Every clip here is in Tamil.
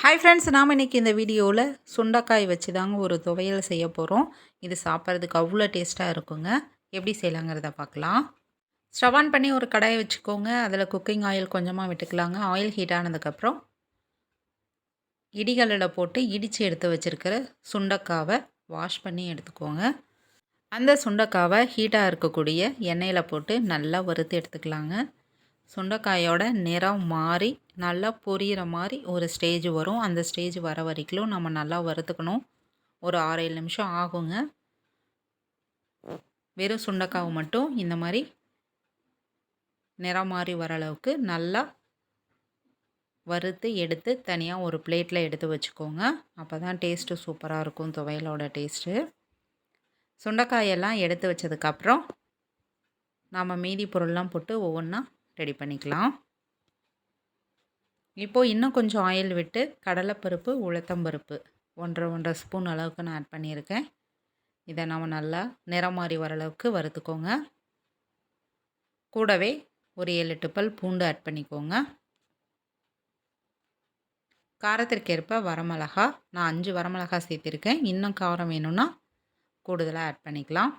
ஹாய் ஃப்ரெண்ட்ஸ், நாம் இன்றைக்கி இந்த வீடியோவில் சுண்டைக்காய் வச்சு தாங்க ஒரு துவையல் செய்ய போகிறோம். இது சாப்பிட்றதுக்கு அவ்வளோ டேஸ்ட்டாக இருக்குங்க. எப்படி செய்யலாங்கிறத பார்க்கலாம். ஸ்டவ் ஆன் பண்ணி ஒரு கடாயை வச்சுக்கோங்க. அதில் குக்கிங் ஆயில் கொஞ்சமாக விட்டுக்கலாங்க. ஆயில் ஹீட் ஆனதுக்கப்புறம் இடிகல்லில் போட்டு இடித்து எடுத்து வச்சுருக்கிற சுண்டைக்காவை வாஷ் பண்ணி எடுத்துக்கோங்க. அந்த சுண்டைக்காவை ஹீட்டாக இருக்கக்கூடிய எண்ணெயில் போட்டு நல்லா வறுத்து எடுத்துக்கலாங்க. சுண்டைக்காயோட நிறம் மாறி நல்லா பொரியிற மாதிரி ஒரு ஸ்டேஜ் வரும். அந்த ஸ்டேஜ் வர வரைக்கும் நம்ம நல்லா வறுத்துக்கணும். ஒரு 6-7 நிமிஷம் ஆகுங்க. வெறும் சுண்டைக்காவை மட்டும் இந்த மாதிரி நிறம் மாறி வர அளவுக்கு நல்லா வறுத்து எடுத்து தனியாக ஒரு பிளேட்டில் எடுத்து வச்சுக்கோங்க. அப்போ தான் டேஸ்ட்டு சூப்பராக இருக்கும், துவையலோட டேஸ்ட்டு. சுண்டைக்காயெல்லாம் எடுத்து வச்சதுக்கப்புறம் நாம் மீதி பொருள்லாம் போட்டு ஒவ்வொன்றா ரெடி பண்ணிக்கலாம். இப்போது இன்னும் கொஞ்சம் ஆயில் விட்டு கடலைப்பருப்பு, உளுத்தம்பருப்பு 1.5 ஸ்பூன் அளவுக்கு நான் ஆட் பண்ணியிருக்கேன். இதை நம்ம நல்லா நிறம் மாறி வர அளவுக்கு வறுத்துக்கோங்க. கூடவே ஒரு 7-8 பல் பூண்டு ஆட் பண்ணிக்கோங்க. காரத்திற்கேற்ப வரமிளகா, நான் 5 வரமிளகா சேர்த்திருக்கேன். இன்னும் காரம் வேணும்னா கூடுதலாக ஆட் பண்ணிக்கலாம்.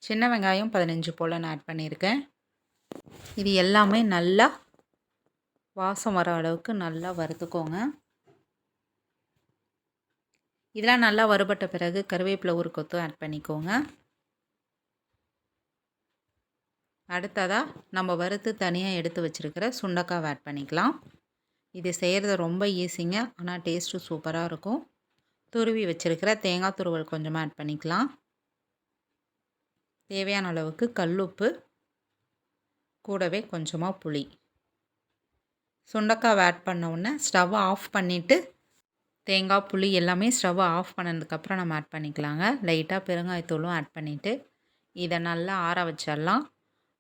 சின்ன வெங்காயம் 15 போல் நான் ஆட் பண்ணியிருக்கேன். இது எல்லாமே நல்லா வாசம் வர அளவுக்கு நல்லா வறுத்துக்கோங்க. இதெல்லாம் நல்லா வறுபட்ட பிறகு கருவேப்பிலை ஒரு கொத்து ஆட் பண்ணிக்கோங்க. அடுத்ததாக நம்ம வறுத்து தனியாக எடுத்து வச்சுருக்கிற சுண்டைக்காவை ஆட் பண்ணிக்கலாம். இது செய்கிறது ரொம்ப ஈஸிங்க, ஆனால் டேஸ்ட்டு சூப்பராக இருக்கும். துருவி வச்சுருக்கிற தேங்காய் துருவல் கொஞ்சமாக ஆட் பண்ணிக்கலாம். தேவையான அளவுக்கு கல்லுப்பு, கூடவே கொஞ்சமாக புளி. சுண்டைக்காவை ஆட் பண்ண உடனே ஸ்டவ்வை ஆஃப் பண்ணிவிட்டு தேங்காய், புளி எல்லாமே ஸ்டவ்வை ஆஃப் பண்ணதுக்கப்புறம் நம்ம ஆட் பண்ணிக்கலாங்க. லைட்டாக பெருங்காயத்தூளும் ஆட் பண்ணிவிட்டு இதை நல்லா ஆற வச்சிடலாம்.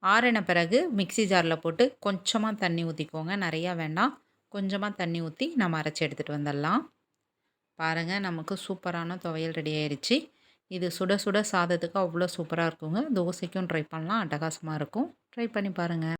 ஆறின பிறகு மிக்ஸி ஜாரில் போட்டு கொஞ்சமாக தண்ணி ஊற்றிக்கோங்க. நிறையா வேண்டாம், கொஞ்சமாக தண்ணி ஊற்றி நம்ம அரைச்சி எடுத்துகிட்டு வந்துடலாம். பாருங்கள், நமக்கு சூப்பரான துவையல் ரெடி ஆயிடுச்சு. இது சுட சுட சாதத்துக்கு அவ்வளோ சூப்பராக இருக்குங்க. தோசைக்கும் ட்ரை பண்ணலாம், அட்டகாசமாக இருக்கும். ட்ரை பண்ணி பாருங்கள்.